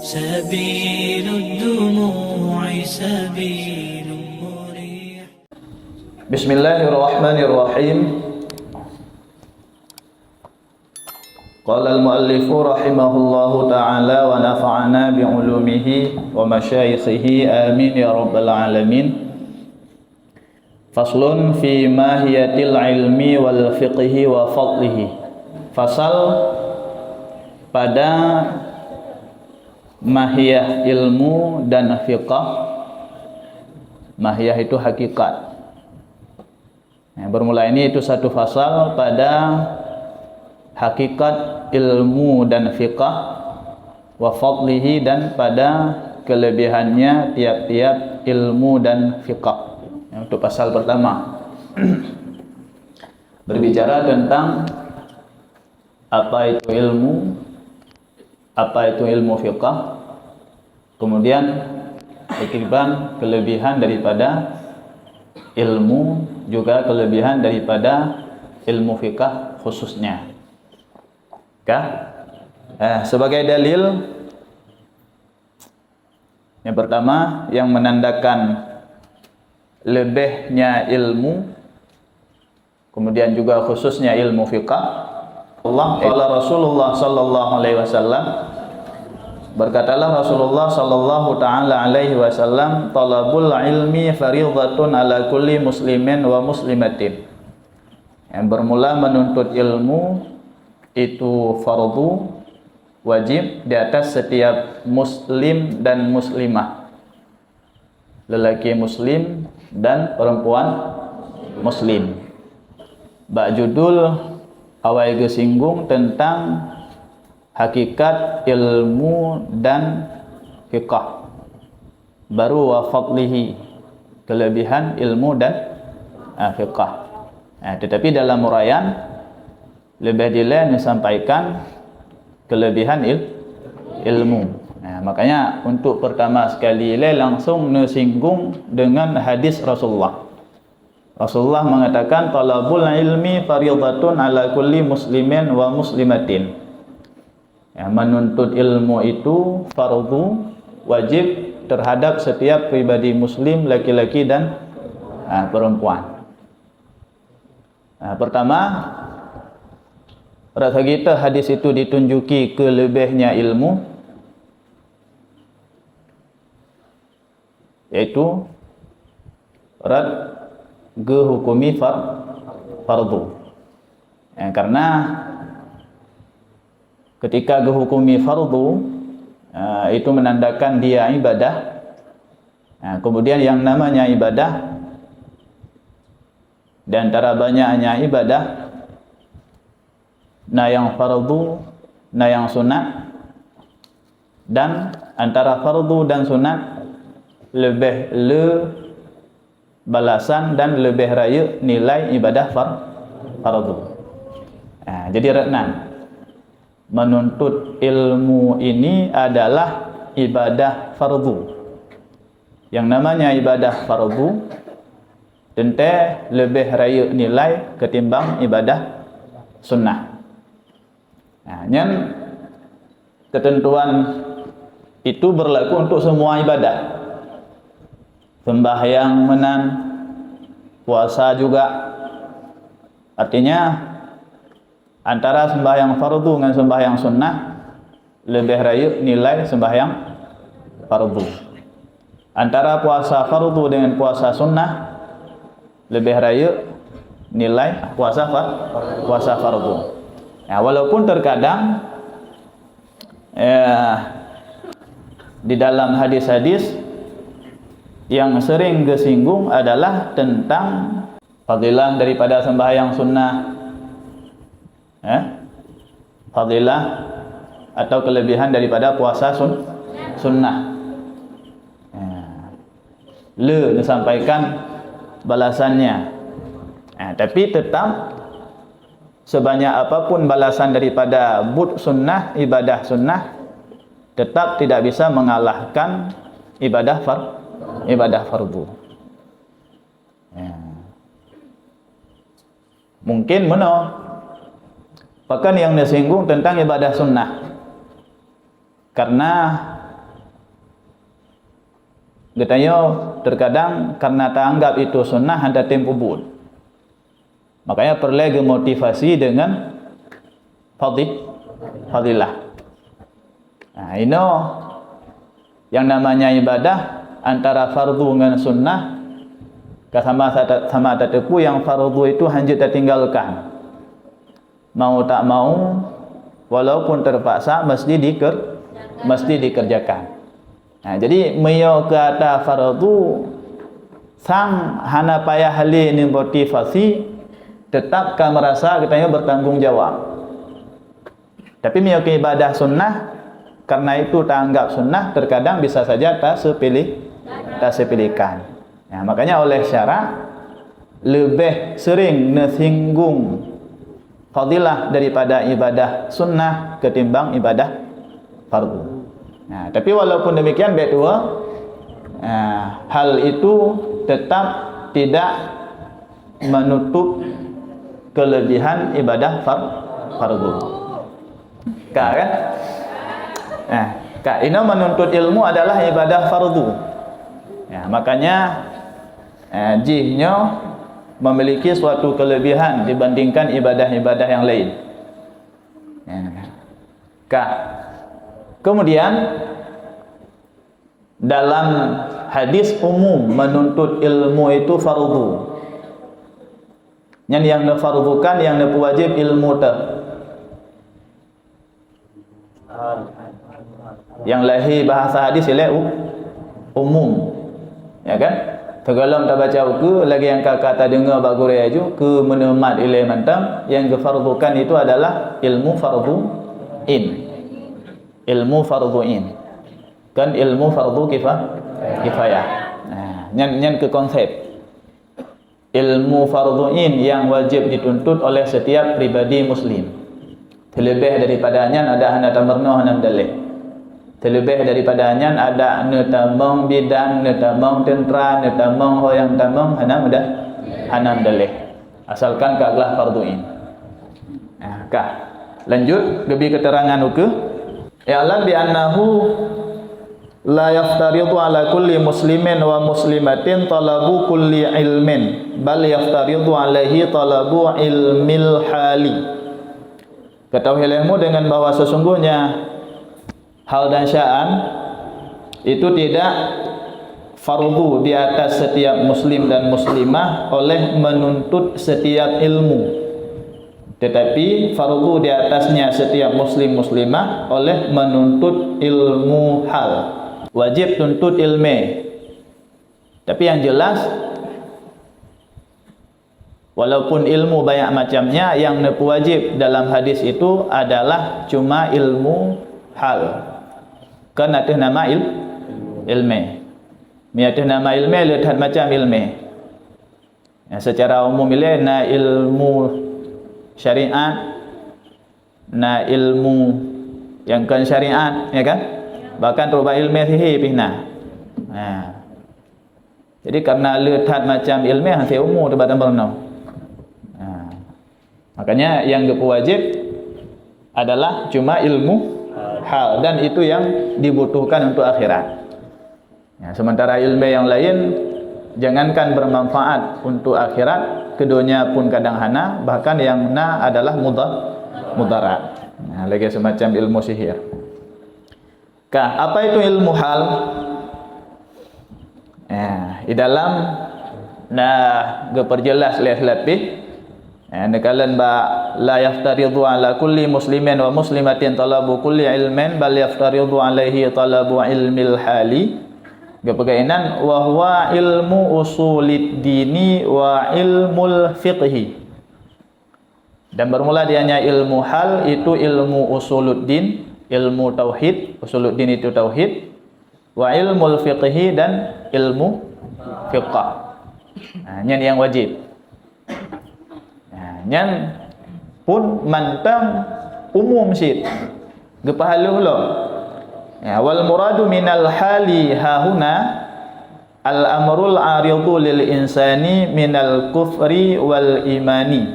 سبيل الدموع سبيل مريح. بسم الله الرحمن الرحيم. قال المؤلف رحمه الله تعالى ونفعنا بعلومه ومشايخه آمين يا رب العالمين. Faslun fi mahiyatil ilmi wal fiqhi wa fadlihi. Fasal pada mahiyah ilmu dan fiqh. Mahiyah itu hakikat. Bermula ini itu satu fasal pada hakikat ilmu dan fiqh, wa fadlihi, dan pada kelebihannya tiap-tiap ilmu dan fiqh. Untuk pasal pertama berbicara tentang apa itu ilmu, apa itu ilmu fiqh, kemudian kelebihan daripada ilmu, juga kelebihan daripada ilmu fiqh khususnya. Sebagai dalil yang pertama yang menandakan lebihnya ilmu, kemudian juga khususnya ilmu fiqh, Rasulullah sallallahu alaihi wasallam, berkatalah Rasulullah sallallahu taala alaihi wasallam, talabul ilmi fardhatun ala kulli muslimin wa muslimatin. Yang bermula menuntut ilmu itu fardu, wajib di atas setiap muslim dan muslimah, lelaki muslim dan perempuan muslim. Bak judul awal gesinggung tentang hakikat ilmu dan fiqh, baru wa fadlihi, kelebihan ilmu dan fiqh. Tetapi dalam uraian lebih dile disampaikan kelebihan ilmu. Makanya untuk pertama sekali langsung disinggung dengan hadis Rasulullah. Rasulullah mengatakan talabul ilmi fardhatun ala kulli muslimin wa muslimatin. Menuntut ilmu itu fardu, wajib terhadap setiap pribadi muslim, laki-laki dan perempuan. Pertama, rasa kita hadis itu ditunjuki kelebihnya ilmu, yaitu rad hukumi fardu. Karena ketika hukumi fardu itu menandakan dia ibadah. Kemudian yang namanya ibadah, di antara banyaknya ibadah, yang fardu, yang sunat, dan antara fardu dan sunat lebih balasan dan lebih raya nilai ibadah fardu. Jadi reknan menuntut ilmu ini adalah ibadah fardu. Yang namanya ibadah fardu tentu lebih raya nilai ketimbang ibadah sunnah. Yang ketentuan itu berlaku untuk semua ibadah. Sembahyang menan, puasa juga. Artinya antara sembahyang fardu dengan sembahyang sunnah lebih raya nilai sembahyang fardu. Antara puasa fardu dengan puasa sunnah lebih raya nilai puasa fardu. Walaupun terkadang di dalam hadis-hadis yang sering gesinggung adalah tentang fadilah daripada sembahyang sunnah, fadilah atau kelebihan daripada puasa sunnah. Disampaikan balasannya. Tapi tetap sebanyak apapun balasan daripada sunnah, ibadah sunnah, tetap tidak bisa mengalahkan ibadah fardu. Mungkin bahkan yang disinggung tentang ibadah sunnah, karena Katanya terkadang karena tak anggap itu sunnah anda tempo bud. Makanya perlu motivasi dengan fadilah. Nah, ini yang namanya ibadah antara fardu dengan sunnah sama tepu yang fardu itu hanya tertinggalkan. Mau tak mau walaupun terpaksa mesti dikerjakan. Nah, jadi meyo kata fardu sang hana payah hali ini motivasi tetap kan merasa katanya bertanggung jawab. Tapi meyo ke ibadah sunnah karena itu tak anggap sunnah terkadang bisa saja tak sepilihkan. Nah, makanya oleh syarak lebih sering nesinggung fadilah daripada ibadah sunnah ketimbang ibadah fardu. Nah, tapi walaupun demikian betul, hal itu tetap tidak menutup kelebihan ibadah fardu. Kan? Ini menuntut ilmu adalah ibadah fardu. Ya, makanya jihnya memiliki suatu kelebihan dibandingkan ibadah-ibadah yang lain. Kemudian dalam hadis umum menuntut ilmu itu fardu. Yang fardukan yang wajib ilmu yang lahi bahasa hadis ialah umum. Ya kan? Tergalam tak baca buku lagi yang kata dengar bagure aju ke menemat ilai mantang yang fardukan itu adalah ilmu farduin. Ilmu farduin. Kan ilmu fardu kifayah. Nah, nyan ke konsep. Ilmu farduin yang wajib dituntut oleh setiap pribadi muslim. Terlebih daripadanya ada hana tamarno hana dalih. Terlebih daripadanya ada netamong bidan, netamong tentra, netamong hoyang tamong hana dalih. Asalkan kaglah farduin. Nah, lanjut lebih keterangan uke. Ya'lam bi annahu la yaftaridu ala kulli muslimin wa muslimatin talabu kulli ilmin bal yaftaridu alaihi talabu ilmil hali. Ketahuilah dengan bahwa sesungguhnya hal dan sya'an itu tidak fardu di atas setiap muslim dan muslimah oleh menuntut setiap ilmu, tetapi fardu di atasnya setiap muslim muslimah oleh menuntut ilmu hal. Wajib tuntut ilmu. Tapi yang jelas walaupun ilmu banyak macamnya, yang wajib dalam hadis itu adalah cuma ilmu hal. Kan ada nama ilmu. Ada nama ilmu lihat macam ilmu. Ya, secara umum na ilmu syariat, na ilmu yang kan syariat, ya kan? Bahkan rubah ilmu sihi pihna. Jadi karena lihat macam ilmu hasil umum debat berno. Makanya yang wajib adalah cuma ilmu hal dan itu yang dibutuhkan untuk akhirat. Ya, sementara ilmu yang lain jangankan bermanfaat untuk akhirat, keduanya pun kadang hana, bahkan yang na adalah mudarat. Nah, lagi semacam ilmu sihir. Apa itu ilmu hal? Di dalam geperjelas lebih. Nekalan la yaftaridu ala kulli muslimin wa muslimatin talabu kulli ilmin bal yaftaridu alaihi talabu ilmil hali. Kepegainan wa huwa ilmu usulid dini wa ilmul fiqhi. Dan bermula dianya ilmu hal itu ilmu usuluddin, ilmu tauhid. Usuluddin itu tauhid. Wa ilmul fiqhi dan ilmu fiqh. Ini yang wajib. Nyan pun mantang umum syid gepahalu lo. Ya, wal muradu minal hali hahuna al amrul aridu lil insani minal kufri wal imani.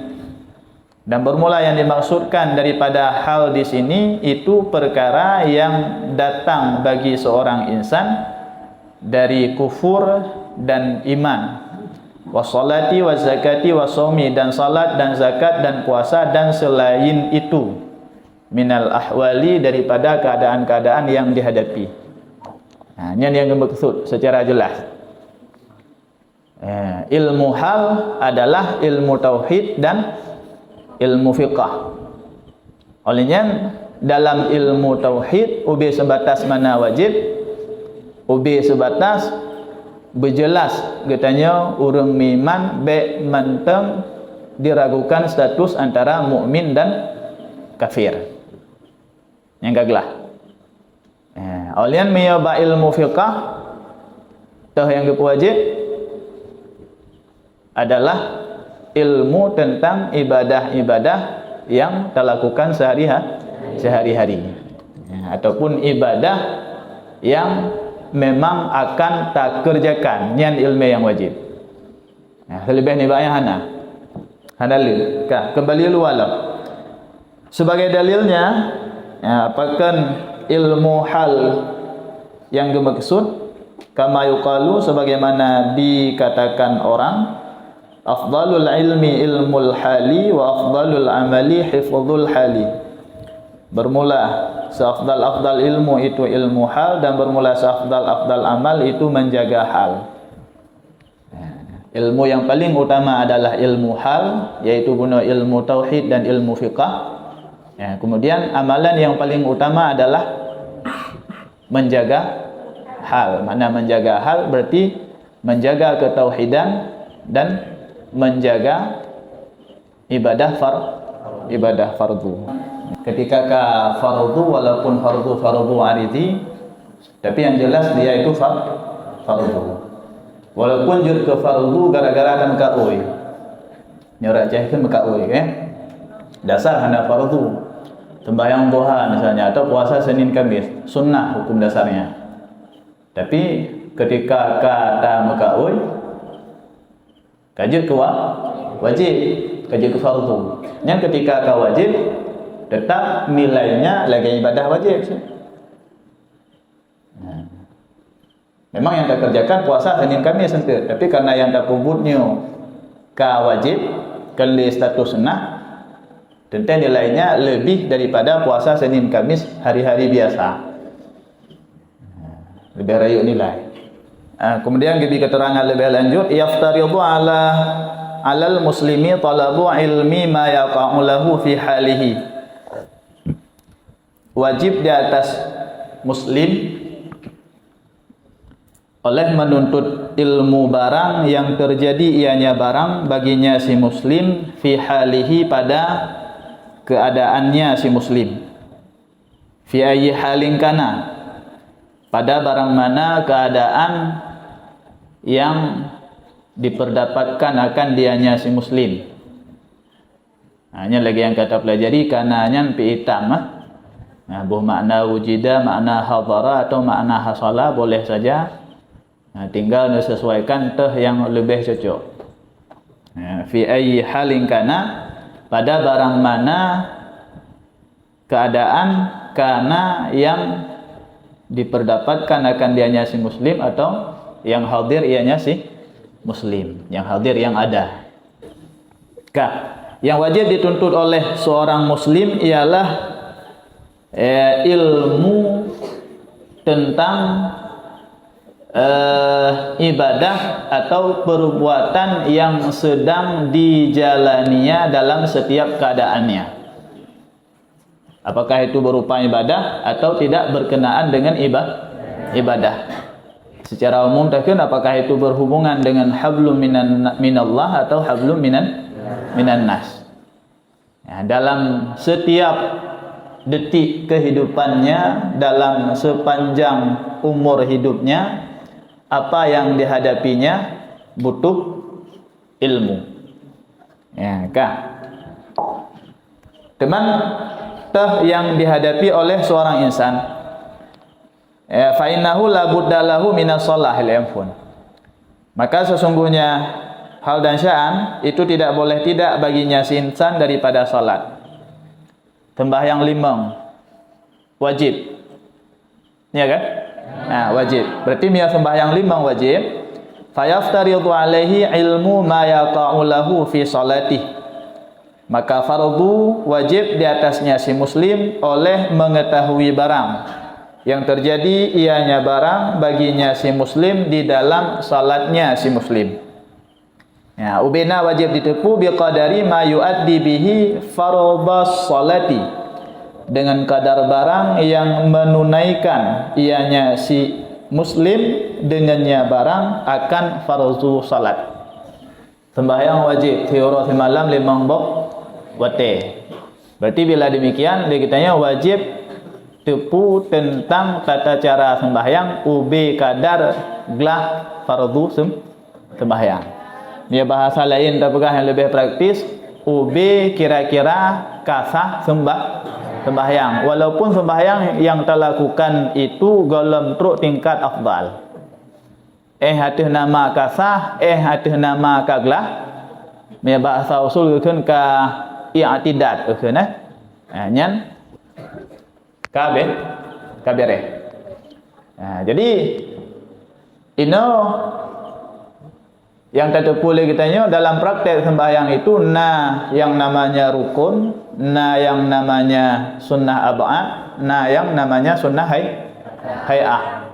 Dan bermula yang dimaksudkan daripada hal di sini itu perkara yang datang bagi seorang insan dari kufur dan iman, wassalati wazakati wasaumi, dan salat dan zakat dan puasa dan selain itu, minal ahwali, daripada keadaan-keadaan yang dihadapi. Nah, ini yang dimaksud secara jelas. Ilmu hal adalah ilmu tauhid dan ilmu fiqh. Olehnya dalam ilmu tauhid ubi sebatas mana wajib, ubi sebatas berjelas katanya orang miman be mentang diragukan status antara mukmin dan kafir. Yang gaglah. Olehnya meyoba ilmu fiqh tah yang wajib adalah ilmu tentang ibadah-ibadah yang terlakukan sehari-hari, ataupun ibadah yang memang akan tak kerjakan, nyan ilmu yang wajib. Selebih ni bayang hana dalil. Kembali lu walau. Sebagai dalilnya, apakah ilmu hal yang dimaksud kama yuqalu, sebagaimana dikatakan orang, afdalul ilmi ilmul hali wa afdalul amali hifdzul hali. Bermula seafdal-afdal ilmu itu ilmu hal, dan bermula seafdal-afdal amal itu menjaga hal. Ilmu yang paling utama adalah ilmu hal, yaitu guna ilmu tauhid dan ilmu fiqh. Kemudian amalan yang paling utama adalah menjaga hal. Mana menjaga hal berarti menjaga ketauhidan dan menjaga ibadah fardu. Ketika ka fardu, walaupun fardu aridi, tapi yang jelas dia itu fardu. Walaupun jud ke fardu gara-gara dan ka oi. Nyorak jahkeun ka oi dasar hana fardu. Sembahyang duha misalnya, atau puasa Senin Kamis, sunnah hukum dasarnya. Tapi ketika kata maka oi kajut ke wajib, kajut ke fardu. Yang ketika ka wajib tetap nilainya lagi ibadah wajib. Memang yang tak kerjakan puasa Senin Kamis sentuh, tapi karena yang tak pubutnya ka wajib, kali status sunnah, tentu nilainya lebih daripada puasa Senin Kamis hari-hari biasa. Lebih rayu nilai. Kemudian di keterangan lebih lanjut, yaftaridu alal muslimi talabu ilmi ma yaqa'u lahu fi halihi. Wajib di atas muslim oleh menuntut ilmu barang yang terjadi ianya barang baginya si muslim fi halihi, pada keadaannya si muslim. Fi ayyi halin kana, pada barang mana keadaan yang diperdapatkan akan dianya si muslim. Hanya lagi yang kata pelajari kananya pi hitam. Makna wujida, makna hadara atau makna hasala boleh saja. Tinggal disesuaikan teh yang lebih cocok. Fi ayyi halin kana, pada barang mana keadaan kana yang diperdapatkan akan dianya si muslim, atau yang hadir ianya si muslim, yang hadir yang ada. Yang wajib dituntut oleh seorang muslim ialah ilmu tentang ibadah atau perbuatan yang sedang dijalaninya dalam setiap keadaannya. Apakah itu berupa ibadah atau tidak berkenaan dengan ibadah. Secara umum takkan apakah itu berhubungan dengan hablum minallah atau hablum minan nas. Dalam setiap detik kehidupannya, dalam sepanjang umur hidupnya, apa yang dihadapinya butuh ilmu. Teman yang dihadapi oleh seorang insan, fa innahu la budda lahu minas sholahil infun. Maka sesungguhnya hal dan sya'an itu tidak boleh tidak baginya si insan daripada salat. Sembahyang 5 wajib. Ya kan? Nah, wajib. Berarti dia sembahyang 5 wajib. Fayaftaridu alaihi ilmu ma yaqa'u lahu fi salatih. Maka fardu wajib di atasnya si muslim oleh mengetahui barang yang terjadi ianya barang baginya si muslim di dalam salatnya si muslim. Ya, ubina wajib ditepu biqadari ma yuaddi bihi fardhas salati, dengan kadar barang yang menunaikan ianya si muslim dengannya barang akan fardu salat. Sembahyang wajib teori malam 5 waktu. Berarti bila demikian dia kitanya wajib tepu tentang tata cara sembahyang ubi kadar gelah fardu sembahyang. Dia bahasa lain tapakah yang lebih praktis, ubi kira-kira kasah sembahyang. Walaupun sembahyang yang terlakukan itu golem truk tingkat afdal. Atas nama kasah, atas nama kaglah. Dia bahasa usul kan ka i'tidad kan nyan kabere. Jadi ino yang tertepu lagi kitanya dalam praktek sembahyang itu yang namanya rukun, yang namanya sunnah ab'ad, yang namanya sunnah hay'ah.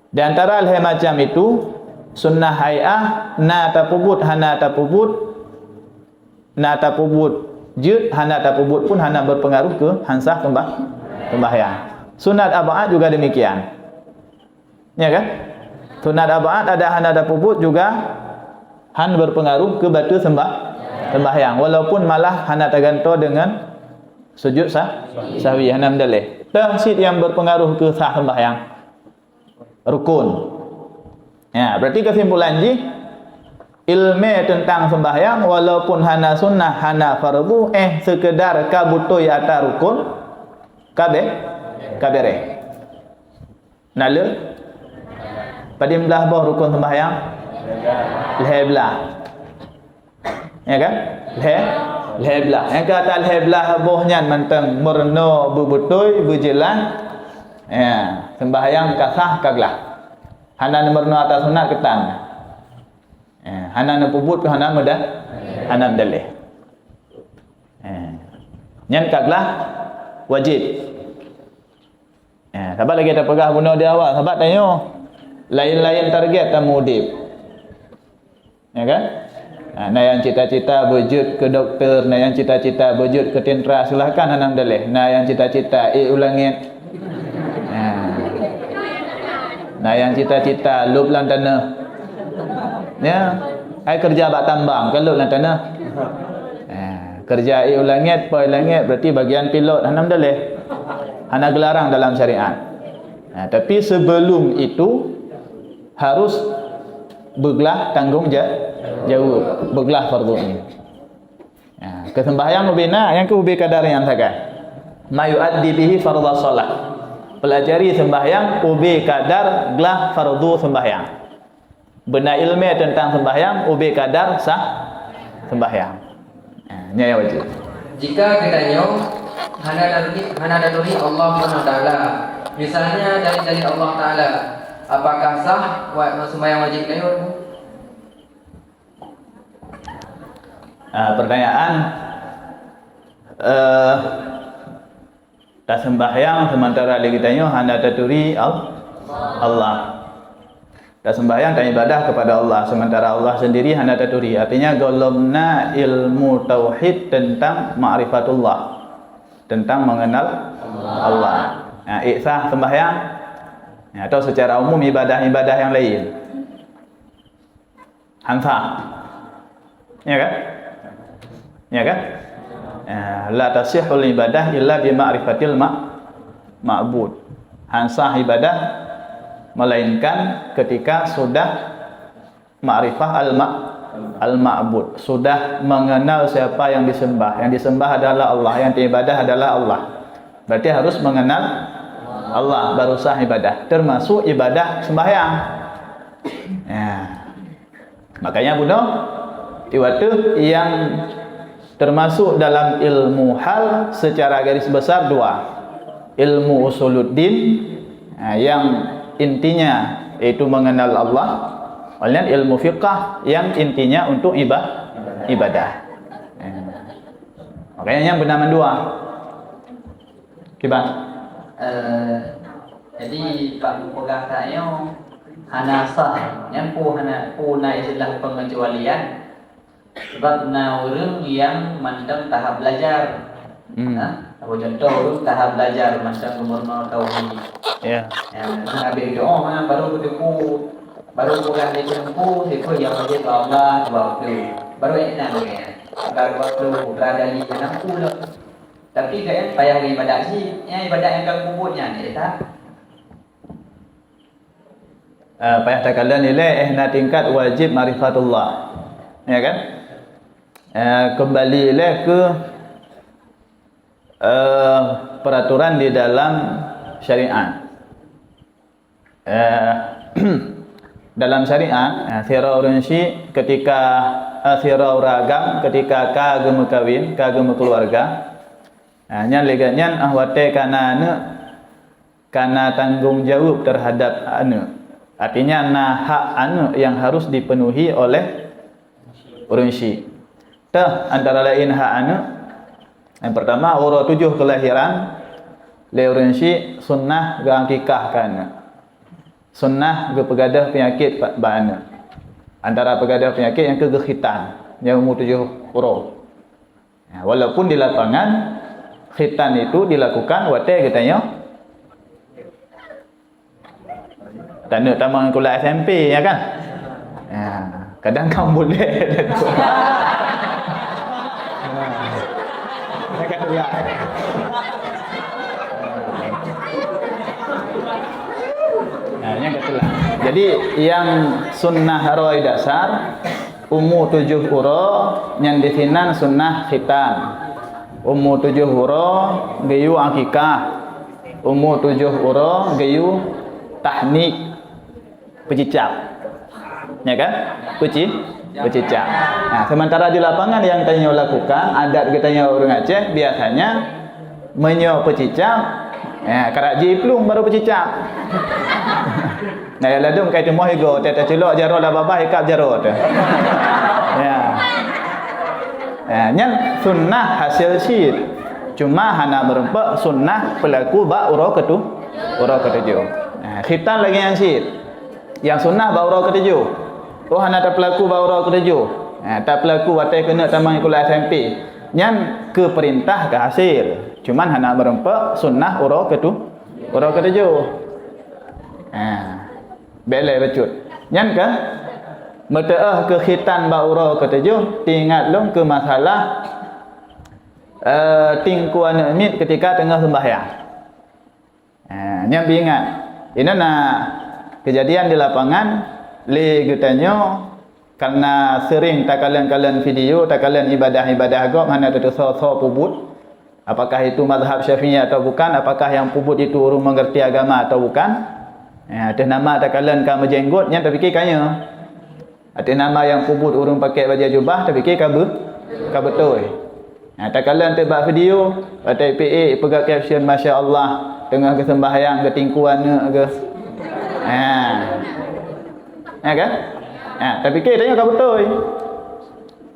Di antara hal macam itu sunnah hay'ah tapubut hana tapubut jud hana tapubut pun hana berpengaruh ke hansah sembahyang. Sunat ab'ad juga demikian. Ya kan? Sunat ab'ad ada hana tapubut juga berpengaruh ke batu sembahyang, walaupun malah hana tergantung dengan sujud sahwi hana mendalih. Tahsid yang berpengaruh ke sah sembahyang rukun. Ya, berarti kesimpulan ilmu tentang sembahyang walaupun hana sunnah hana fardu sekedar kabutoi atau rukun kabere. Nala padim belah bah rukun sembahyang leheblah. Ya kan? Leheblah. Yang kata leheblah bohnya mentang merno bebutoi berjalan. Ya, sembahyang kasah kaglah. Hana merno atas sunat ketang. Ya, hana pubut ke hana mudah. Hana dalih. Nyan kaglah wajib. Ya, sahabat lagi tak pegah bunuh dia awak. Sahabat tanya lain-lain target tamu udip. Ya kan? Nah yang cita-cita wujud ke doktor, nah yang cita-cita wujud ke tentera, silakan hanam dalih. Nah yang cita-cita ulangit. Nah yang cita-cita lub lan tanah. Ya, ai kerja bak tambang kan lub lan tanah. Kerja ulangit, poi langit berarti bagian pilot hanam dalih. Hana gelarang dalam syariat. Tapi sebelum itu harus bergelah tanggung jawab, bergelah fardu ini. Kesembahyang ubina yang ke ubi kadar yang sakai. Ma yuaddi bihi fardhu shalah. Pelajari sembahyang ubi kadar gelah fardu sembahyang. Bena ilmu tentang sembahyang ubi kadar sah sembahyang. Ini yang wajib. Jika kitanya hana daduri Allah SWT, misalnya dari Allah Taala, apakah sah sembahyang wajib kayu? Pertanyaan tak sembahyang sementara kitanya hana daduri Allah. Tak sembahyang dan ibadah kepada Allah sementara Allah sendiri hana daduri. Artinya golomna ilmu tauhid tentang ma'rifatullah, tentang mengenal Allah. Ihsah sembahyang atau secara umum ibadah-ibadah yang lain. Hansah. Ya kan? Ya kan? La tasihul ibadah illa bi ma'rifatil ma'bud. Hansah ibadah melainkan ketika sudah ma'rifah al-ma'bud, sudah mengenal siapa yang disembah. Yang disembah adalah Allah, yang diibadah adalah Allah. Berarti harus mengenal Allah baru sah ibadah, termasuk ibadah sembahyang. Makanya bunuh iwatu yang termasuk dalam ilmu hal secara garis besar dua. Ilmu usuluddin, yang intinya itu mengenal Allah, kemudian ilmu fiqh yang intinya untuk ibadah. Makanya yang bernama dua. Kibat. Jadi Pak pegang saya hana sah, nyampu hana puna istilah pengecualian. Sebab orang yang mandang tahap belajar. Apa contoh orang tahap belajar mandang umur tauhid. Ya. Habis doa baru berdebu, baru pegang dia berdebu, itu yang wajib Allah waktu. Baru enak dia. Baru waktu berada di dalam pulau. Tapi kan payah ibadah sih, ibadah yang kau kubutnya ni tak. Payah takalan nilai tingkat wajib marifatullah. Ya kan? Kembali ke peraturan di dalam syariat. Dalam syariat, sirah orang syi ketika sirah ragam ketika kagem kawin, kagem keluarga. Nyan legatnya ahwate kana tanggung jawab terhadap anak. Artinya hak anak yang harus dipenuhi oleh orang syi. Antara lain hak anak. Yang pertama urut 7 kelahiran le orang syi sunnah ga akikah kana. Sunnah ga pegadah penyakit ba anak. Antara pegadah penyakit yang ke khitan yang umur 7 urut. Walaupun di lapangan khitan itu dilakukan wate katanya tanda taman kuliah SMP ya kan. Kadang kamu boleh Jadi yang sunnah roi dasar umur 7 huruf yang disinan sunnah khitan. Umur 7 huruf gayu akikah. Umur 7 huruf gayu tahnik pecicap. Ya kan? Pecicap. Nah, sementara di lapangan yang tanya lakukan, adat katanya orang Aceh biasanya menyo pecicap, karaji plung baru pecicap. Nah, ya ladum kai temu higo, tete celok jaro la babah ikap jaro tu. Ya. Nyan sunnah hasil syir. Cuma hana merempak sunnah pelaku ba urau ketujuh. Khitan lagi yang syir. Yang sunnah ba urau ketujuh. Oh hana tak pelaku ba urau ketujuh. Tak pelaku watai kena tamang kuliah SMP. Nyan ke perintah ke hasil. Cuman hana merempak sunnah urau ketujuh. Belai becut. Nyan kan Metaah ke khitan baura ketujuh tinggal long ke masalah tingkuan mit ketika tengah sembahyang. Nyam ingat. Ini kejadian di lapangan le getanyo karena sering takalan-kalan video, takalan ibadah-ibadah agak mana tu so pubut. Apakah itu mazhab Syafi'i atau bukan? Apakah yang pubut itu orang mengerti agama atau bukan? Ada nama takalan ka menjenggot nya terfikir kaya. Ada nama yang pubut orang pakai baju jubah terfikir ka betul. Takalan tebak video, ada PA pegang caption masya-Allah tengah ke sembahyang ke tingkuan ke. Kan? Terfikir tanya ka betul.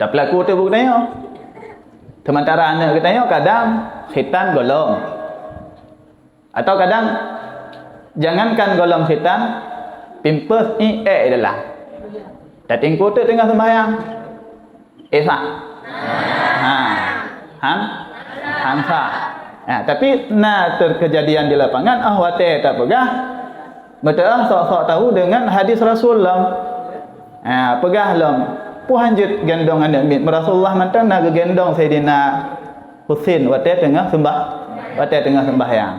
Tak pelaku tu bukan tanya. Sementara anak kita tanya kadang khitan golong. Atau kadang jangankan golong khitan, pimpes ni adalah. Dating kota tengah sembahyang. Esa. Hamsa. Tapi terkejadian di lapangan wate tak pegah. Betul sok-sok tahu dengan hadis Rasulullah. Pegah long. Pu hanjut gendong anak mit Rasulullah mantan nak gendong Sayyidina Husain wate tengah sembahyang.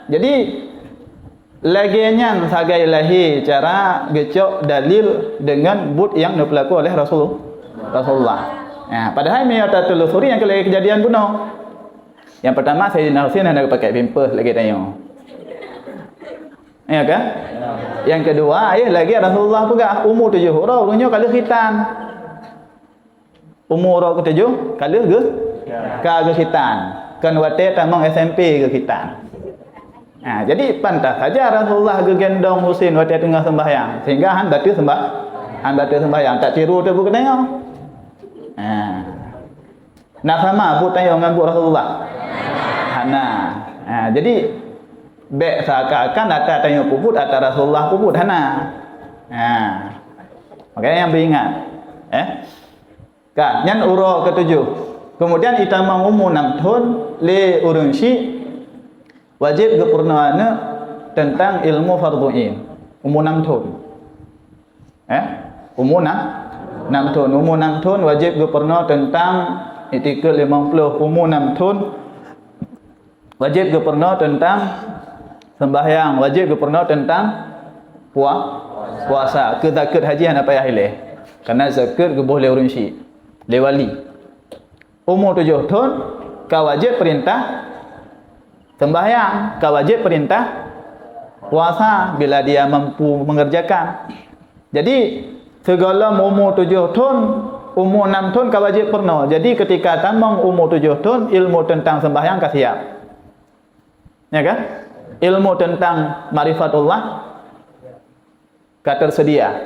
Jadi laginya sagai lahi cara gecok dalil dengan but yang berlaku oleh Rasulullah. Padahal menyata telusuri yang kejadian bunuh. Yang pertama Sayyidina Husain hendak pakai pimpers lagi tanya. Ya kan? Yang kedua, lagi Rasulullah pegah umur 7 huruf punya kalau khitan. Umur ke 7 kalau ke khitan. Kan wate tamang SMP ke khitan. Jadi pantas saja Rasulullah gendong Husain waktu tengah sembahyang sehingga han batu sembahyang tak tiru tu bukan tengok. Nak sama bu tengok dengan bu Rasulullah. Hana. Jadi bek seakan-akan atas tengok puput atas Rasulullah puput hana. Makanya yang beringat. Kan yang urut ketujuh. Kemudian itamang umur 6 tahun le urang si wajib kepurnaan tentang ilmu fardhu'in umur 6 tahun. Umur 6 tahun. Umur 6 tahun wajib kepurnaan tentang etika 50. Umur 6 tahun wajib kepurnaan tentang sembahyang, wajib kepurnaan tentang puasa. Ke zakat haji hana payah hileh. Karena zakat ke boleh urang si, le wali. Umur 7 tahun ka wajib perintah sembahyang, ka wajib perintah puasa bila dia mampu mengerjakan. Jadi segala umur 7 tahun, umur 6 tahun ka wajib pernah. Jadi ketika tambang umur 7 tahun, ilmu tentang sembahyang ka siap. Ya kan? Ilmu tentang ma'rifatullah ka tersedia.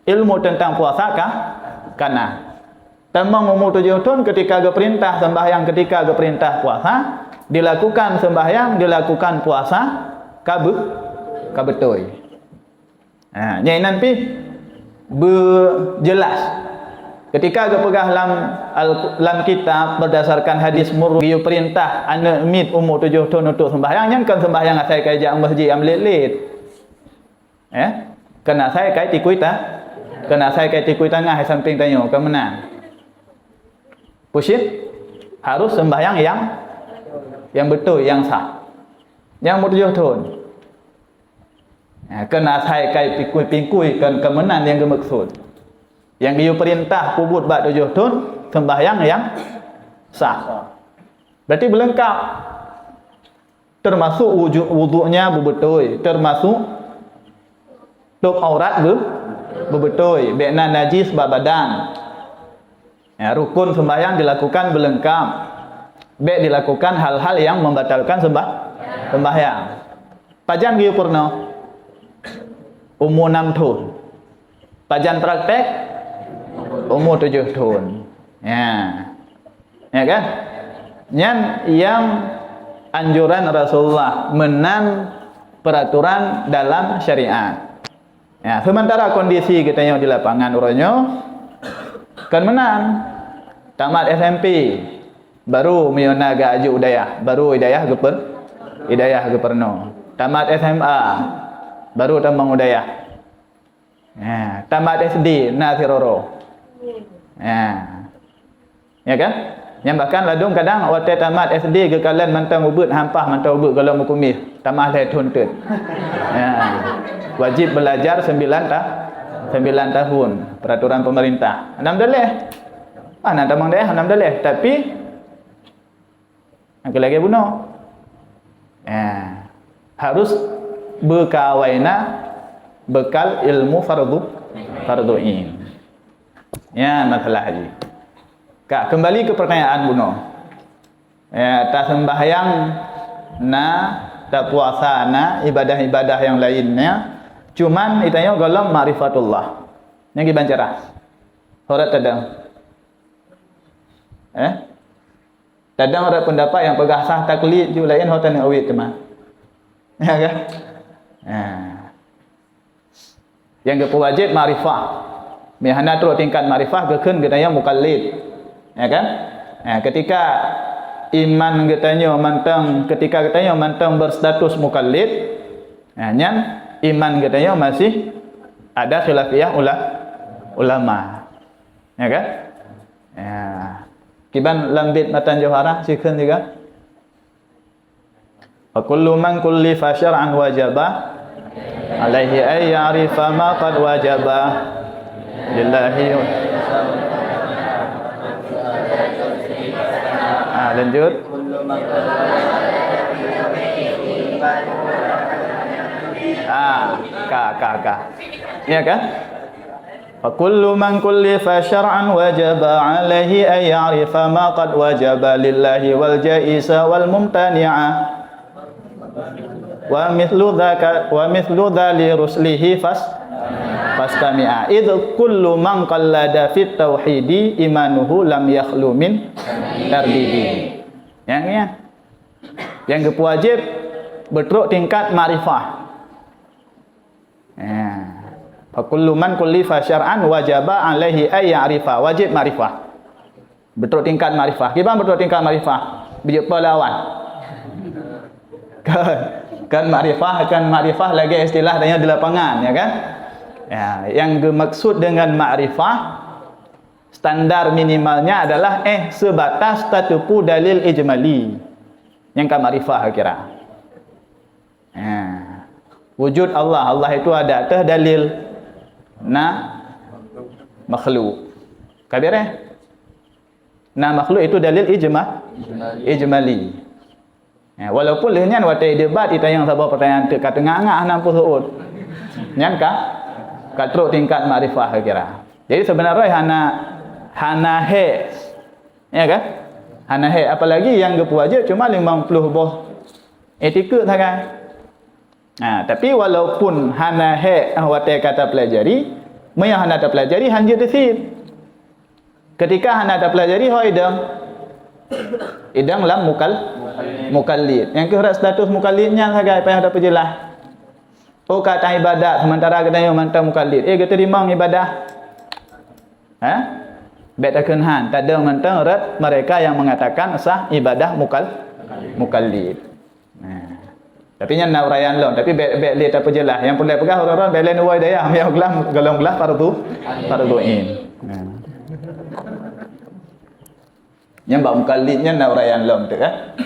Ilmu tentang puasa ka kana. Tambang umur 7 tahun ketika ke perintah sembahyang, ketika ke perintah puasa, dilakukan sembahyang, dilakukan puasa, kabetul. Nyai nanti berjelas. Ketika ke pegah dalam kitab berdasarkan hadis murgi perintah anak mit umur 7 tahun untuk sembahyang, yang kan sembahyang saya kai jang masjid am lit. Kena saya kai tikuita. Kena saya kai tikui tengah hai samping tanya ke mana? Pusit harus sembahyang yang betul, yang sah. Yang umur 7 tahun. Kena saya kai pikui kan kemenan yang dimaksud. Yang dia perintah pubut bak 7 tahun sembahyang yang sah. Berarti berlengkap. Termasuk wuduknya betul, termasuk tuk aurat betul, bekna najis badan. Rukun sembahyang dilakukan berlengkap. Bek dilakukan hal-hal yang membatalkan sembahyang. Pajan giu purna umur 6 tahun. Pajan praktek umur 7 tahun. Ya kan? Yang anjuran Rasulullah menan peraturan dalam syariat. Sementara kondisi kita yang di lapangan uranyo kan menang. Tamat SMP baru miona ga aju udayah, baru hidayah geperno. Tamat SMA baru tambang udayah. Tamat SD nasiroro. Ya kan? Yang bahkan ladung kadang waktu tamat SD ke kalian mantang ubud hampah mantang ubud kalau mukumih tamah le tuntut. Wajib belajar 9 tahun peraturan pemerintah. Alhamdulillah. Nak tamang dah alhamdulillah, tapi lagi bunuh. Harus berkawaina bekal ilmu fardhu'in. Ya, masalah haji. Kembali ke pertanyaan bunuh. Tak sembahyang tak puasa ibadah-ibadah yang lainnya. Cuman itanya golong ma'rifatullah. Yang dibancara. Horat tadang. Tadang ada pendapat yang pegah sah taklid ju lain hotan awit teman. Ya kan? Yang wajib ma'rifah. Mihana terus tingkat ma'rifah kekeun getanya mukallid. Ya kan? Ketika iman getanya mantang, ketika getanya mantang berstatus mukallid, nyan iman getanya masih ada khilafiyah ulama. Ya kan? Kiban lambit matan jawharah sikun juga. Wa kullu man kullifa syar'an wajaba alaihi ay ya'rifa ma qad wajaba lillahi. Lanjut. Ya kan? Fa kullu man kullifa syar'an wajaba 'alaihi ay ya'rifa ma qad wajaba lillahi wal ja'iza wal mumtani'a. wa mithlu dzali ruslihi fastami'a idh kullu man qallada fit tauhidi imanuhu lam yakhlu min tardidi. Yang wajib berteruk tingkat makrifah. Fa kullu man kullifa syar'an wajaba alaihi ay ya'rifa, wajib makrifah. Berteruk tingkat makrifah. Gimana berteruk tingkat makrifah? Bijak lawan. Kan makrifah lagi istilah tanya di lapangan, ya kan? Ya, yang dimaksud dengan makrifah standar minimalnya adalah sebatas tatupu dalil ijmali. Yang kan makrifah kira. Wujud Allah itu ada atas dalil makhluk. Kabir makhluk itu dalil ijmali. Walaupun lehnya watai debat kita yang sabar pertanyaan kata ngangah 60 suud. Nyankah? Katruk tingkat makrifah kira. Jadi sebenarnya hana he. Ya kan? Hana he apalagi yang wajib cuma 50 boh etika saja. Tapi walaupun hana he watai kata pelajari, yang hana tak pelajari hanya desir. Ketika hana tak pelajari idang lam mukallid. Yang kira status mukallidnya saja apa yang ada penjelas. Kata ibadat sementara kita yang mantap mukallid. Kita terima ibadah. Bet akenhan tak ada mantap mereka yang mengatakan sah ibadah mukallid. Tapi nya nak urayan long, tapi bet lihat apa jelas. Yang boleh pegang orang-orang belen uai daya, yang gelam farduin. Yang bab mukallidnya nak urayan long tu kan.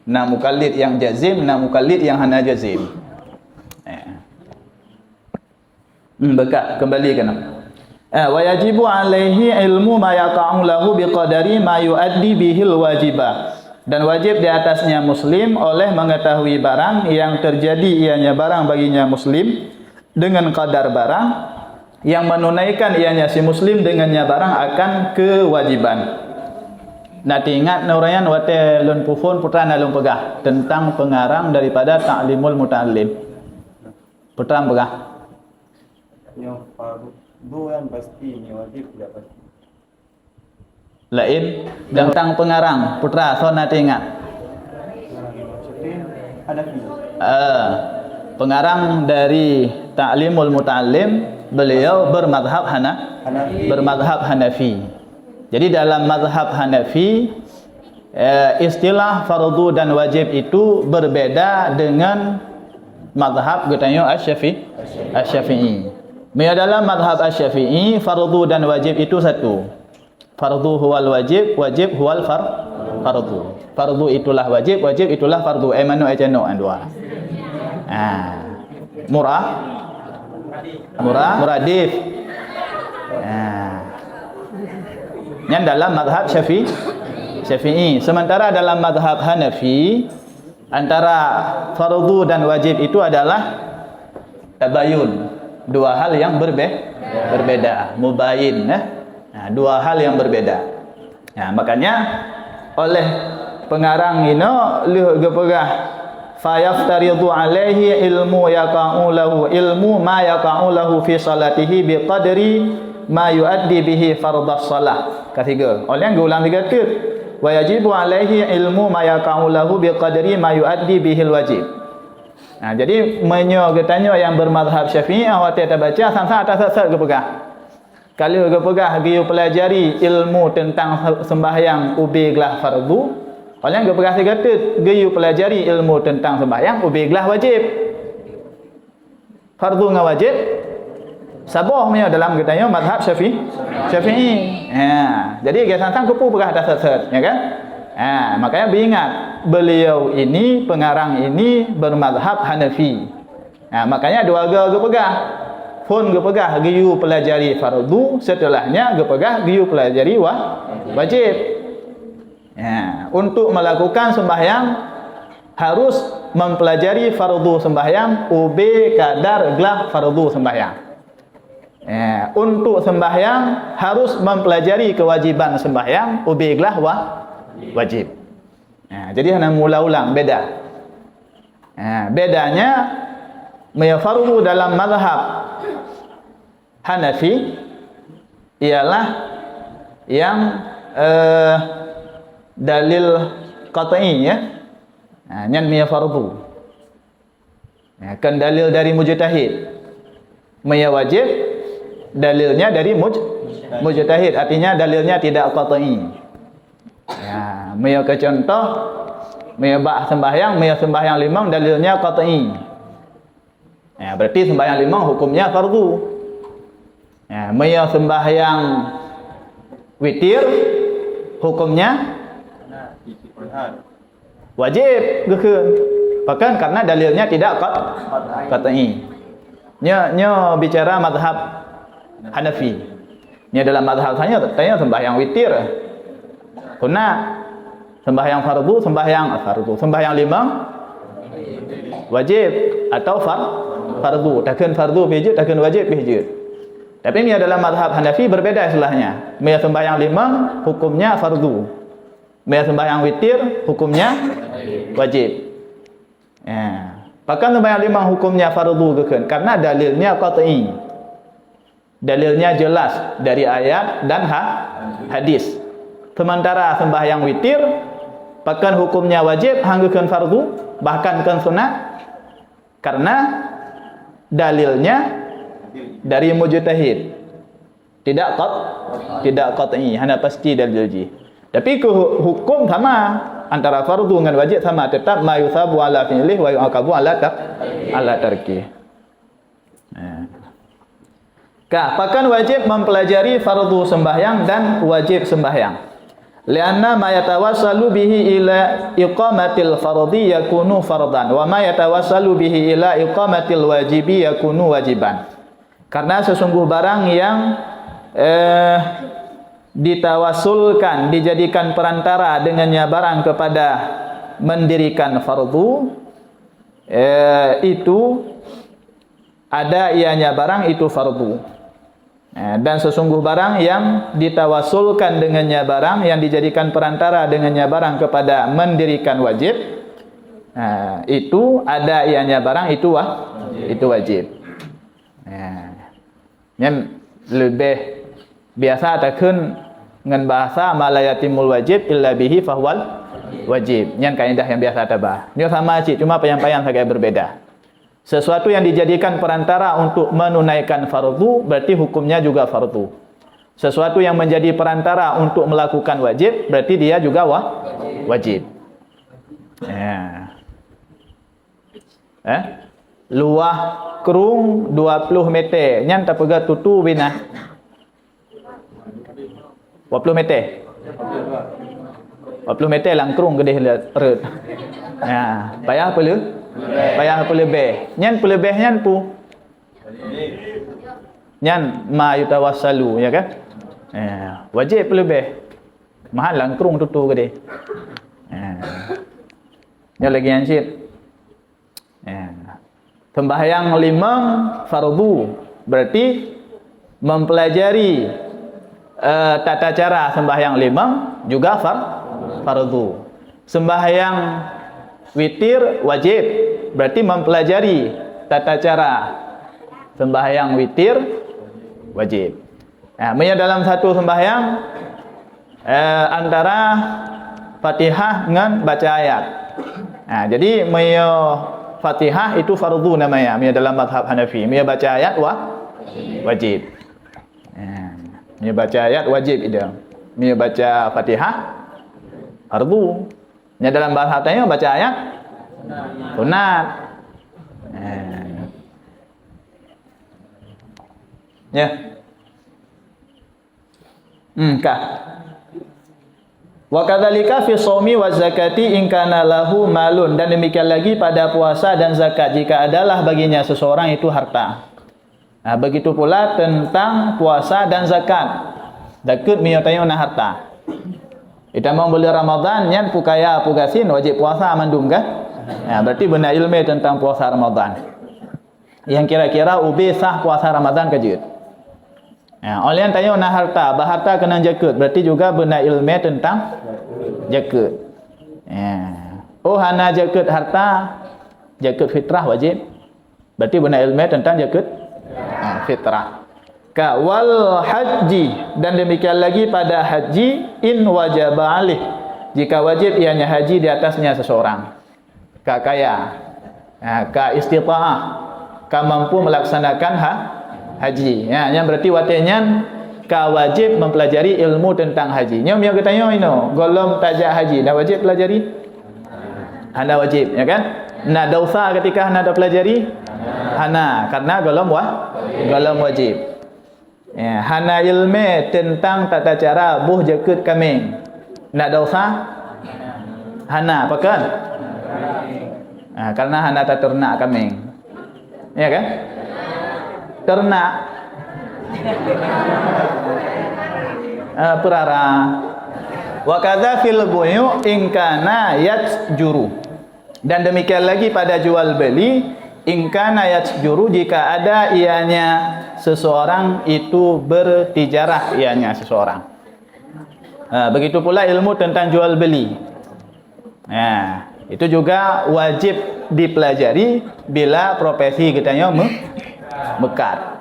Nak mukallid yang jazim, nak mukallid yang hana jazim. Bekat kembali ke wa yajibu alaihi ilmu ma yaqa'u lahu biqadari ma yuaddi bihil wajibah. Dan wajib di atasnya muslim oleh mengetahui barang yang terjadi ianya barang baginya muslim dengan kadar barang yang menunaikan ianya si muslim dengannya barang akan kewajiban. Nanti ingat nurayan wate lun pufun putra nalung pegah tentang pengarang daripada ta'limul muta'allim. Putra pegah. Yang fardu yang pasti, yang wajib tidak pasti. Lain tentang pengarang putra so nanti ingat. Pengarang dari Ta'limul Muta'allim beliau bermadhab Hanafi. Jadi dalam madhab Hanafi istilah fardu dan wajib itu berbeda dengan madhab katanya Asy-Syafi'i. Dalam madhab Asy-Syafi'i fardu dan wajib itu satu. Fardu huwal wajib, wajib huwal fardu. Fardu itulah wajib, wajib itulah fardu. Manu ejano andua. Muradif. Yang dalam madhab Syafi'i. Sementara dalam madhab Hanafi antara fardu dan wajib itu adalah tabayun. Dua hal yang berbeda. Mubayin. Dua hal yang berbeda. Makanya oleh pengarang ini lihat gepegah fayaftaridu alaihi ilmu yaqa'u lahu ilmu ma yaqa'u lahu fi salatihi biqadri ma yuaddi bihi fardhas salah. Ketiga. Oleh yang ulang tiga kali. Wa yajibu alaihi ilmu ma yaqa'u lahu biqadri ma yuaddi bihil wajib. Jadi menyo yang bermadhab Syafi'i awak tak baca sang-sang atas sesat gepegah. Kalau gepegah dia pelajari ilmu tentang sembahyang ubiglah fardu, orang gepegah kata dia pelajari ilmu tentang sembahyang ubiglah wajib. Fardu dengan wajib sabah punya dalam katanya mazhab Syafi'i. Jadi dia sang-sang kepu pegah atas sesat, ya kan? Makanya diingat beliau ini pengarang ini bermazhab Hanafi. Makanya dua gepegah pun gepegah giyu pelajari fardu, setelahnya gepegah giyu pelajari wajib. Untuk melakukan sembahyang harus mempelajari fardu sembahyang ube kadar gelah fardu sembahyang. Untuk sembahyang harus mempelajari kewajiban sembahyang ube gelah wajib. Jadi hanya mula ulang beda. Bedanya maya fardu dalam mazhab Hanafi ialah yang dalil qat'i ya. Nyan maya fardu. Kan dalil dari mujtahid. Maya wajib dalilnya dari mujtahid, artinya dalilnya tidak qat'i. Maya ke contoh, maya ba' sembahyang, maya sembahyang limang dalilnya qat'i. Berarti sembahyang limang hukumnya fardu. Maya sembahyang witir hukumnya wajib gekeun. Bahkan karena dalilnya tidak qat'i. Nya bicara mazhab Hanafi. Nya dalam mazhab saya tanya sembahyang witir. Kuna sembahyang fardu, sembahyang limang wajib atau fardu. Takkan fardu bihijud, takkan wajib bihijud. Tapi nya dalam mazhab Hanafi berbeda istilahnya. Nya sembahyang limang hukumnya fardu. Nya sembahyang witir hukumnya wajib. Bahkan sembahyang limang hukumnya fardu gekeun karena dalilnya qat'i. Dalilnya jelas dari ayat dan hadis. Sementara sembahyang witir bahkan hukumnya wajib hanggekeun fardu, bahkan kan sunat karena dalilnya dari mujtahid. Tidak qat'i, hanya pasti dalil ji. Tapi hukum sama. Antara fardu dengan wajib sama, tetap ma yusabu ala fi'lih wa yu'aqabu ala tarkih. Bahkan wajib mempelajari fardu sembahyang dan wajib sembahyang. Lianna ma yatawassalu bihi ila iqamatil fardhi yakunu fardan wa ma yatawassalu bihi ila iqamatil wajibi yakunu wajiban. Karena sesungguh barang yang ditawassulkan, dijadikan perantara dengannya barang kepada mendirikan fardu, itu ada ianya barang itu fardu. Dan sesungguh barang yang ditawassulkan dengannya barang, yang dijadikan perantara dengannya barang kepada mendirikan wajib, itu ada ianya barang itu wajib. Yang lebih biasa takun dengan bahasa malayatimul wajib illa bihi fahwal wajib. Yang kaidah yang biasa tabah. Ini sama cik, cuma penyampaian agak berbeda. Sesuatu yang dijadikan perantara untuk menunaikan fardu berarti hukumnya juga fardu. Sesuatu yang menjadi perantara untuk melakukan wajib berarti dia juga wajib. Luah kerung 20 meter. Nyan tak pega tutu bina. 20 meter. 20 meter langkrung gede reut. Payah apa lu? Payah apa lebih? Nyan pelebih nyan pu. Nyan ma yutawassalu ya kan? Wajib pelebih. Mahal langkrung tutu gede. Nyan lagi anjir. Sembahyang limang fardu berarti mempelajari tata cara sembahyang limang juga fardu. Sembahyang witir wajib berarti mempelajari tata cara sembahyang witir wajib. Dalam satu sembahyang antara Fatihah dengan baca ayat. Jadi Fatihah itu fardu namanya dalam mazhab Hanafi. Baca ayat wajib. Baca ayat wajib itu. Baca Fatihah fardu. Dalam bahasa tanya baca ayat sunat. Ya. Kah. Wa kadzalika fi shaumi wa zakati in kana lahu malun, dan demikian lagi pada puasa dan zakat jika adalah baginya seseorang itu harta. Begitu pula tentang puasa dan zakat. Dakut miyotanya na harta. Kita mau beli Ramadan nyan pukaya pugasin wajib puasa amandum kah? Berarti benar ilmu tentang puasa Ramadan. Yang kira-kira ubi sah puasa Ramadan kejut. Oleh yang tanya na harta, baharta kena jakut, berarti juga benar ilmu tentang jakut. Oh hana jakut harta, Zakat fitrah wajib. Berarti benar ilmu tentang zakat fitrah. Ka wal haji, dan demikian lagi pada haji in wajaba alih, jika wajib ianya haji di atasnya seseorang. Ka kaya, ka istita'ah, ka mampu melaksanakan haji. Ya, yang berarti watenya ka wajib mempelajari ilmu tentang haji. Nyom yang bertanya ino, golom tajak haji dah wajib pelajari? Anda wajib, ya kan? Nah, dosa ketika anda pelajari? Hana, karena golom wajib. Ya, hana ilmu tentang tata cara buh jakut kambing. Nak dosa? Hana, apa kan? Karena hana tak ternak kambing. Ya kan? Ternak. Perara. Wa kadza fil buyu in kana yatjuru. Dan demikian lagi pada jual beli, in kana yatjuru, jika ada ianya seseorang itu bertijarah ianya seseorang. Begitu pula ilmu tentang jual beli. Nah, itu juga wajib dipelajari bila profesi kitanya mekat.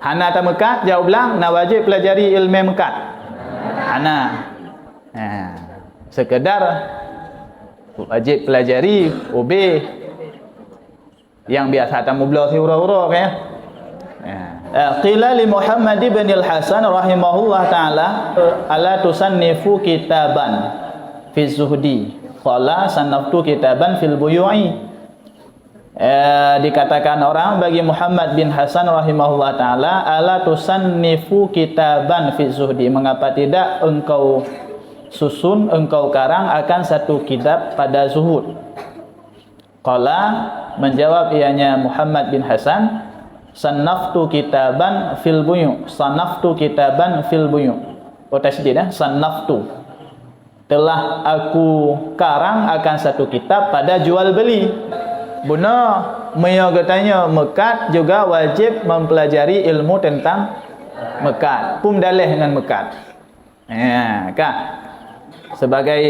Hana tak mekat, jawab bilang nak wajib pelajari ilmu mekat. Hana. Sekedar wajib pelajari UB yang biasa tamu belah hura-hura kan. Qila li Muhammad ibn al-Hasan rahimahullah ta'ala ala tusannifu kitaban fi zuhdi qala sanaftu kitaban fil buyu'i. Dikatakan orang bagi Muhammad bin Hasan rahimahullah ta'ala, ala tusannifu kitaban fi zuhdi, mengapa tidak engkau susun, engkau karang akan satu kitab pada zuhud. Qala, menjawab ianya Muhammad bin Hasan, sanaftu kitaban fil buyu. Sanaftu kitaban fil buyu. Tasydid sanaftu. Telah aku karang akan satu kitab pada jual beli. Buna maya katanya mekat juga wajib mempelajari ilmu tentang mekat. Pum dalih dengan mekat. Kah? Sebagai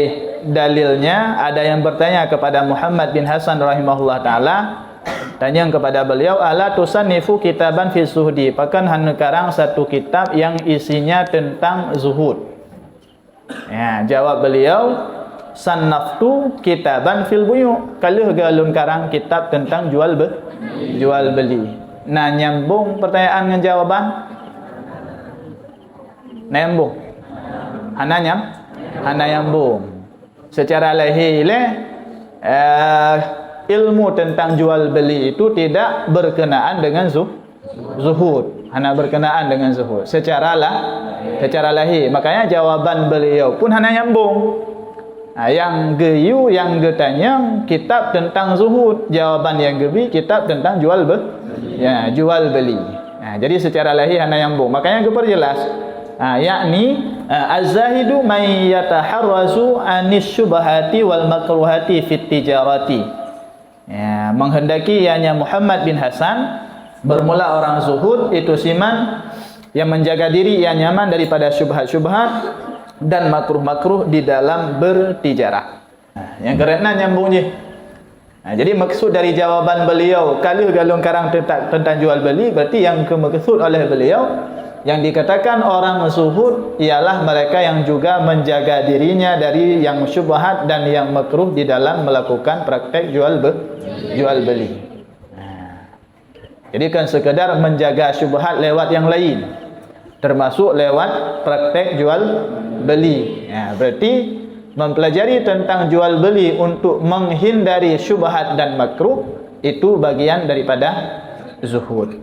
dalilnya ada yang bertanya kepada Muhammad bin Hasan rahimahullah ta'ala, tanya kepada beliau, ala tusannifu kitaban fi zuhdi, pakan hanya karang satu kitab yang isinya tentang zuhud. Ya, jawab beliau, sannaftu kitaban fil buyu, kalau galun karang kitab tentang jual beli. Nah, nyambung pertanyaan dengan jawaban? Nyambung. Hana nyambung. Secara lahir ilmu tentang jual beli itu tidak berkenaan dengan zuhud. Hana berkenaan dengan zuhud secara lahir. Makanya jawaban beliau pun hana nyambung. Yang geyu yang getanya kitab tentang zuhud, jawaban yang gebi kitab tentang jual beli. Jadi secara lahir hana nyambung. Makanya geperjelas. Yakni az-zahidu man yataharrazu anis syubhati wal makruhati fit tijarati. Ya, menghendaki ianya Muhammad bin Hasan, bermula orang zuhud itu siman yang menjaga diri yang nyaman daripada syubhat-syubhat dan makruh-makruh di dalam bertijarah. Yang kerana nyambung je. Jadi maksud dari jawaban beliau kalau galung karang tentang jual beli, berarti yang maksud oleh beliau yang dikatakan orang zuhud ialah mereka yang juga menjaga dirinya dari yang syubhat dan yang makruh di dalam melakukan praktek jual beli. Jadi kan sekedar menjaga syubhat lewat yang lain, termasuk lewat praktek jual beli. Berarti mempelajari tentang jual beli untuk menghindari syubhat dan makruh itu bagian daripada zuhud.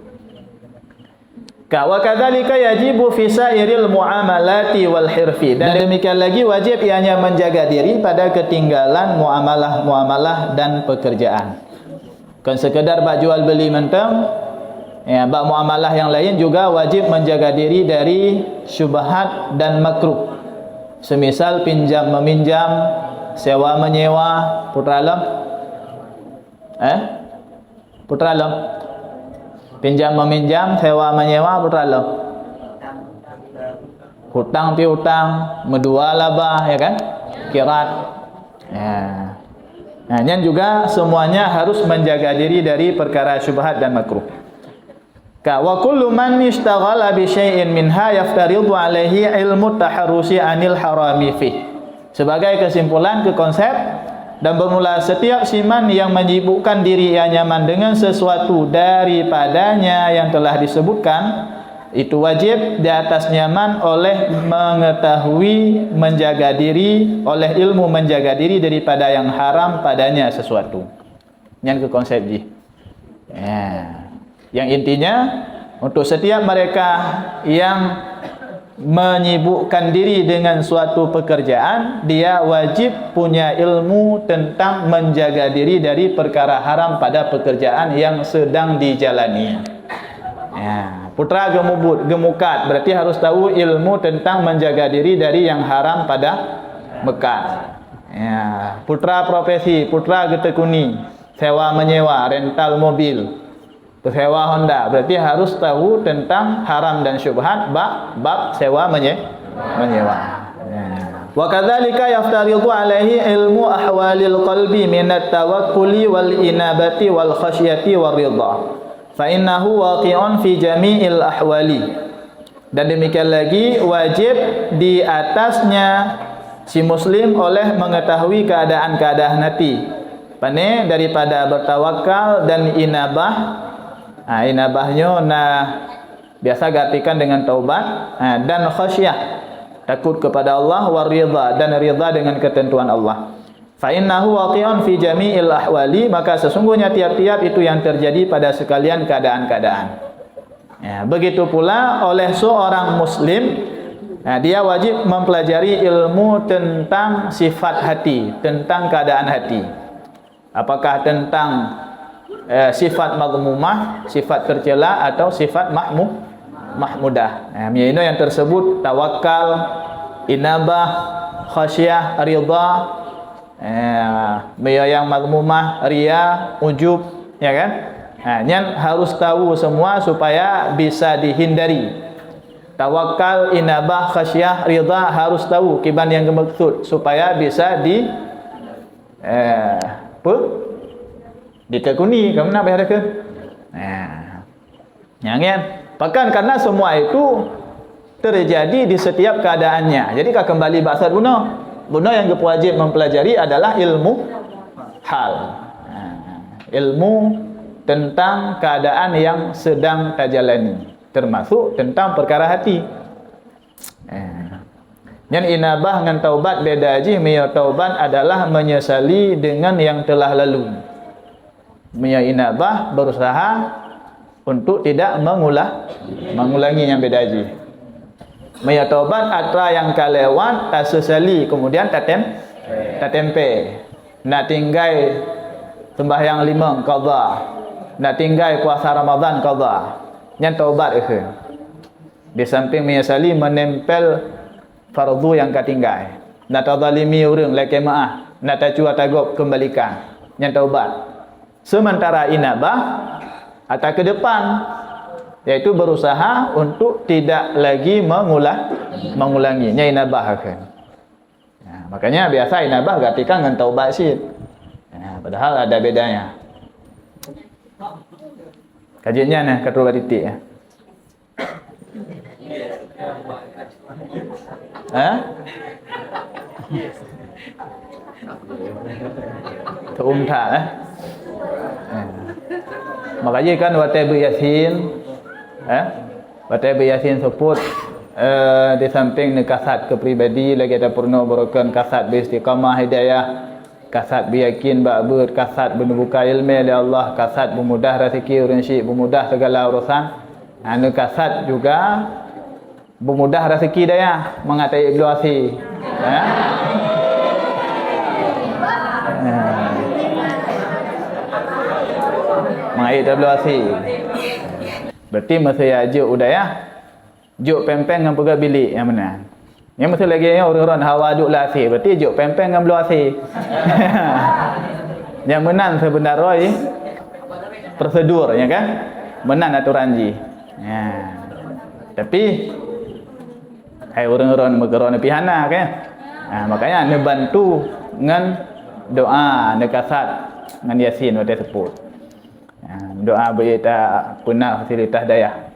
Wa kadzalika yajibu fi sairil muamalati wal hirfi, dan demikian lagi wajib ianya menjaga diri pada ketinggalan muamalah dan pekerjaan. Kan sekedar bak jual beli mentang, bak muamalah yang lain juga wajib menjaga diri dari syubhat dan makruh. Semisal pinjam meminjam, sewa menyewa, putra alam. Putra alam. Pinjam meminjam, sewa menyewa, putra alam. Hutang piutang, medua labah, ya kan? Kirat. Nah, yang juga semuanya harus menjaga diri dari perkara syubhat dan makruh. Wa kullu man ishtaghala bi syai'in minha yaftaridu alaihi ilmu taharrusi anil harami fi. Sebagai kesimpulan ke konsep, dan bermula setiap siman yang menyibukkan diri yang nyaman dengan sesuatu daripadanya yang telah disebutkan, itu wajib di atas nyaman oleh mengetahui menjaga diri, oleh ilmu menjaga diri daripada yang haram padanya sesuatu. Yang ke konsep ji. Ya. Yang intinya untuk setiap mereka yang menyibukkan diri dengan suatu pekerjaan, dia wajib punya ilmu tentang menjaga diri dari perkara haram pada pekerjaan yang sedang dijalani. Ya, putra gemukat berarti harus tahu ilmu tentang menjaga diri dari yang haram pada bekas. Ya, putra profesi, putra getekuni, sewa menyewa, rental mobil, sewa Honda, berarti harus tahu tentang haram dan syubhat bab sewa menyewa. Wa kadzalika yaftaridu alaihi ilmu ahwalil qalbi minat tawakkuli wal inabati wal khasyati war ridha. Fa innahu waqi'un fi jami'il ahwali. Dan demikian lagi wajib di atasnya si muslim oleh mengetahui keadaan-keadaan hati. Pane daripada bertawakal dan inabah. Inabahnya biasa gantikan dengan taubat, dan khasyah, takut kepada Allah, war ridha, dan ridha dengan ketentuan Allah. Fa innahu waqi'un fi jami'il ahwali, maka sesungguhnya tiap-tiap itu yang terjadi pada sekalian keadaan-keadaan. Ya, begitu pula oleh seorang muslim, dia wajib mempelajari ilmu tentang sifat hati, tentang keadaan hati. Apakah tentang sifat madmumah, sifat tercela, atau sifat mahmudah. Ini yang tersebut tawakal, inabah, khasyah, ridha. Yang madmumah, riya, ujub, ya kan? Yang harus tahu semua supaya bisa dihindari. Tawakal, inabah, khasyah, ridha harus tahu kiban yang maksud supaya bisa ditekuni, kamu nak bayar ke? Yang kan? Bahkan karena semua itu terjadi di setiap keadaannya. Jadi kalau kembali bahasa guna yang wajib mempelajari adalah ilmu hal. Ilmu tentang keadaan yang sedang terjalani, termasuk tentang perkara hati. Yang inabah dengan taubat beda aja. Taubat adalah menyesali dengan yang telah lalu. Inabah berusaha untuk tidak mengulangi yang beda aja. Taubat atra yang kalewat tak sesali kemudian tak tempe. Nak tinggal sembahyang 5 qadha, nak tinggal puasa Ramadan qadha. Yang taubat itu. Di samping menyesali menempel fardu yang ketinggal. Nak tadzalimi orang laki maaf, nak tacua tagop kembalikan. Yang taubat. Sementara inabah atau ke depan, yaitu berusaha untuk tidak lagi mengulanginya. Inabah kan. Makanya biasa inabah gantikan dengan taubat sih. Padahal ada bedanya. Kajiannya nih ketua titik ya. Tak makanya kan Wataib Yasin Wataib Yasin sebut di samping kasat kepribadi lagi ada purna berakan kasat beristiqamah hidayah, kasat biyakin ba'bud, kasat berbuka ilmu oleh Allah, kasat bermudah rezeki orang syik, bermudah segala urusan. Kasat juga bermudah rezeki daya mengatai ibluasi. Mengatai ibluasi. Berarti masa ajuk udaya, juk pempeng dengan pegawai bilik yang mana? Yang masa lagi orang-orang hawa duk lasi, berarti juk pempeng dengan beluasi. Yang menang sebenarnya prosedur, ya kan? Menang aturan ji. Tapi hai orang-orang bergerak pihana kan? Makanya anda bantu dengan doa nekasat dengan Yasin waktu sebut. Doa berita punah fasilitas daya.